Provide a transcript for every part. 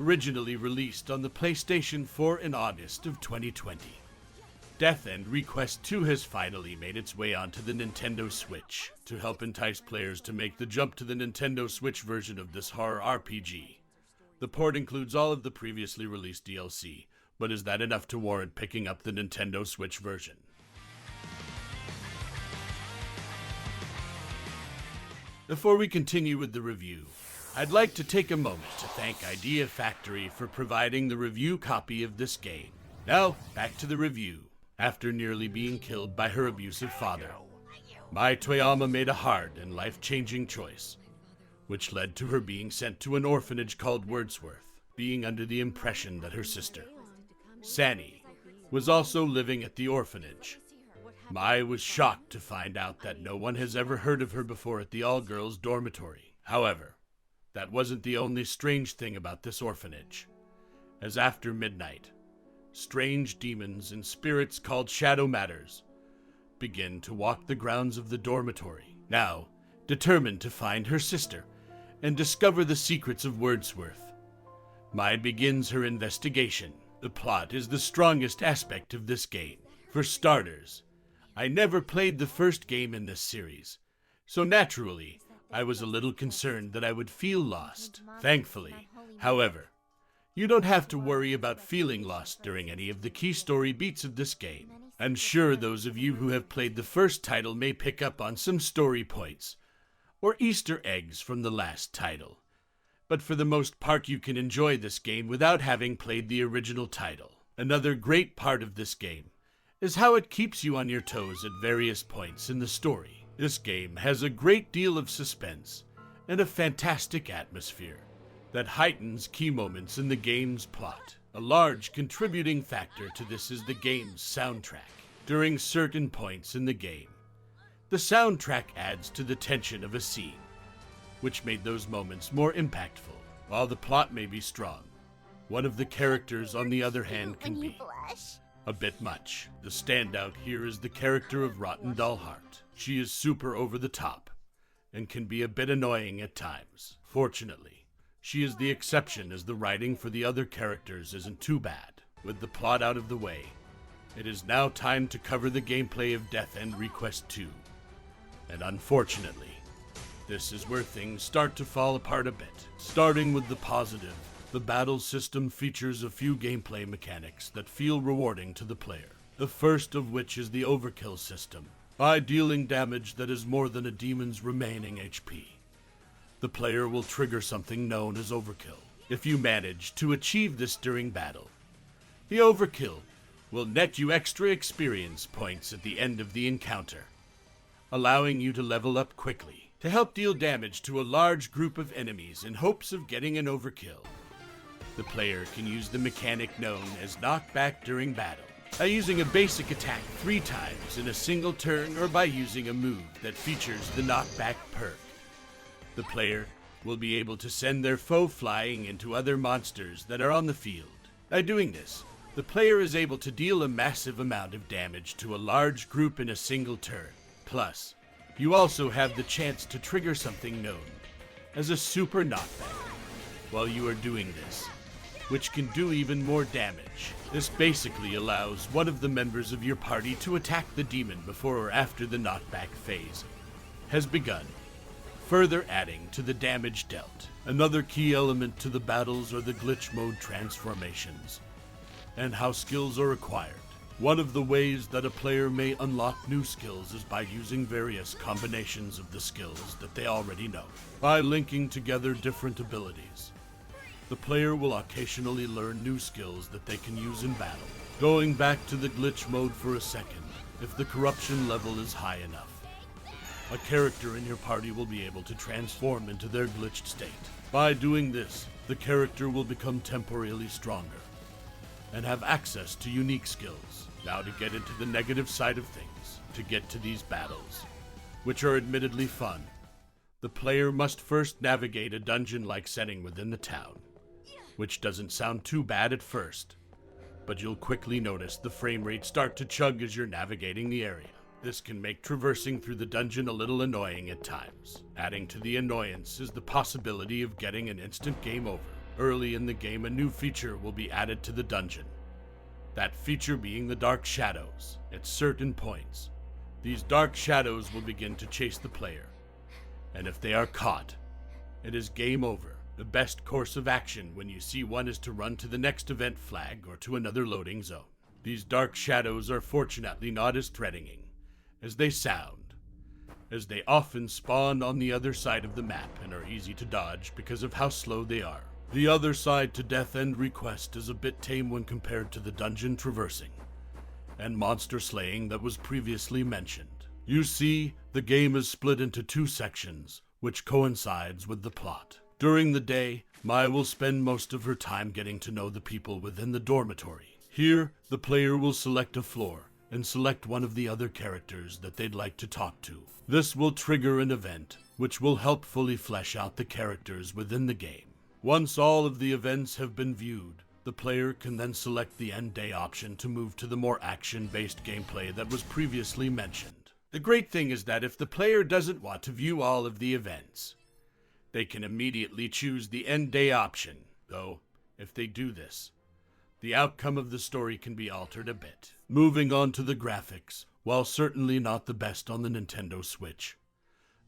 originally released on the PlayStation 4 in August of 2020. Death End Request 2 has finally made its way onto the Nintendo Switch to help entice players to make the jump to the Nintendo Switch version of this horror RPG. The port includes all of the previously released DLC, but is that enough to warrant picking up the Nintendo Switch version? Before we continue with the review, I'd like to take a moment to thank Idea Factory for providing the review copy of this game. Now, back to the review. After nearly being killed by her abusive father, Mai Toyama made a hard and life-changing choice, which led to her being sent to an orphanage called Wordsworth, being under the impression that her sister, Sani, was also living at the orphanage. Mai was shocked to find out that no one has ever heard of her before at the all-girls dormitory. However, that wasn't the only strange thing about this orphanage, as after midnight, strange demons and spirits called Shadow Matters begin to walk the grounds of the dormitory, now determined to find her sister and discover the secrets of Wordsworth. Mai begins her investigation. The plot is the strongest aspect of this game. For starters, I never played the first game in this series, so naturally, I was a little concerned that I would feel lost. Thankfully, however, you don't have to worry about feeling lost during any of the key story beats of this game. I'm sure those of you who have played the first title may pick up on some story points or Easter eggs from the last title, but for the most part you can enjoy this game without having played the original title. Another great part of this game is how it keeps you on your toes at various points in the story. This game has a great deal of suspense and a fantastic atmosphere that heightens key moments in the game's plot. A large contributing factor to this is the game's soundtrack. During certain points in the game, the soundtrack adds to the tension of a scene, which made those moments more impactful. While the plot may be strong, one of the characters, on the other hand, can be a bit much. The standout here is the character of Rotten Dollheart. She is super over the top and can be a bit annoying at times. Fortunately, she is the exception, as the writing for the other characters isn't too bad. With the plot out of the way, it is now time to cover the gameplay of Death End Request 2. And unfortunately, this is where things start to fall apart a bit. Starting with the positive, the battle system features a few gameplay mechanics that feel rewarding to the player. The first of which is the overkill system. By dealing damage that is more than a demon's remaining HP, the player will trigger something known as overkill. If you manage to achieve this during battle, the overkill will net you extra experience points at the end of the encounter, allowing you to level up quickly. To help deal damage to a large group of enemies in hopes of getting an overkill, the player can use the mechanic known as knockback during battle, by using a basic attack 3 times in a single turn, or by using a move that features the knockback perk. The player will be able to send their foe flying into other monsters that are on the field. By doing this, the player is able to deal a massive amount of damage to a large group in a single turn. Plus, you also have the chance to trigger something known as a super knockback while you are doing this, which can do even more damage. This basically allows one of the members of your party to attack the demon before or after the knockback phase has begun, further adding to the damage dealt. Another key element to the battles are the glitch mode transformations, and how skills are acquired. One of the ways that a player may unlock new skills is by using various combinations of the skills that they already know. By linking together different abilities, the player will occasionally learn new skills that they can use in battle. Going back to the glitch mode for a second, if the corruption level is high enough, a character in your party will be able to transform into their glitched state. By doing this, the character will become temporarily stronger and have access to unique skills. Now, to get into the negative side of things, to get to these battles, which are admittedly fun, the player must first navigate a dungeon-like setting within the town, which doesn't sound too bad at first, but you'll quickly notice the frame rate start to chug as you're navigating the area. This can make traversing through the dungeon a little annoying at times. Adding to the annoyance is the possibility of getting an instant game over. Early in the game, a new feature will be added to the dungeon. That feature being the dark shadows at certain points. These dark shadows will begin to chase the player, and if they are caught, it is game over. The best course of action when you see one is to run to the next event flag or to another loading zone. These dark shadows are fortunately not as threatening as they sound, as they often spawn on the other side of the map and are easy to dodge because of how slow they are. The other side to Death End Request is a bit tame when compared to the dungeon traversing and monster slaying that was previously mentioned. You see, the game is split into two sections, which coincides with the plot. During the day, Mai will spend most of her time getting to know the people within the dormitory. Here, the player will select a floor and select one of the other characters that they'd like to talk to. This will trigger an event, which will help fully flesh out the characters within the game. Once all of the events have been viewed, the player can then select the end day option to move to the more action-based gameplay that was previously mentioned. The great thing is that if the player doesn't want to view all of the events, they can immediately choose the end day option, though, if they do this, the outcome of the story can be altered a bit. Moving on to the graphics, while certainly not the best on the Nintendo Switch,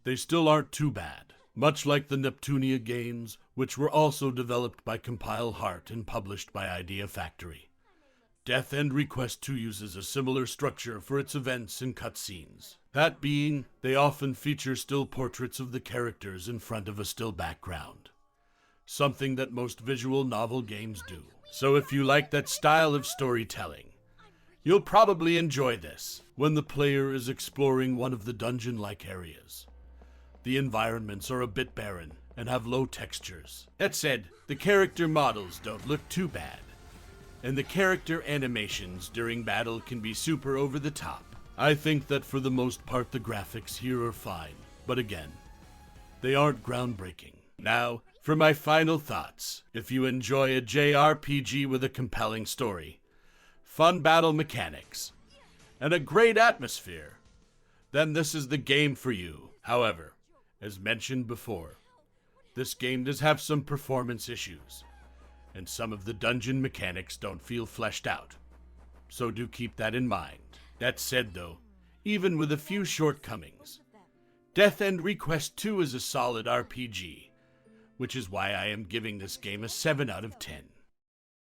they still aren't too bad. Much like the Neptunia games, which were also developed by Compile Heart and published by Idea Factory. Death End Request 2 uses a similar structure for its events and cutscenes. That being, they often feature still portraits of the characters in front of a still background, something that most visual novel games do. So if you like that style of storytelling, you'll probably enjoy this when the player is exploring one of the dungeon-like areas. The environments are a bit barren and have low textures. That said, the character models don't look too bad, and the character animations during battle can be super over the top. I think that for the most part the graphics here are fine, but again, they aren't groundbreaking. Now, for my final thoughts. If you enjoy a JRPG with a compelling story, fun battle mechanics, and a great atmosphere, then this is the game for you. However, as mentioned before, this game does have some performance issues, and some of the dungeon mechanics don't feel fleshed out, so do keep that in mind. That said though, even with a few shortcomings, Death End Request 2 is a solid RPG, which is why I am giving this game a 7 out of 10.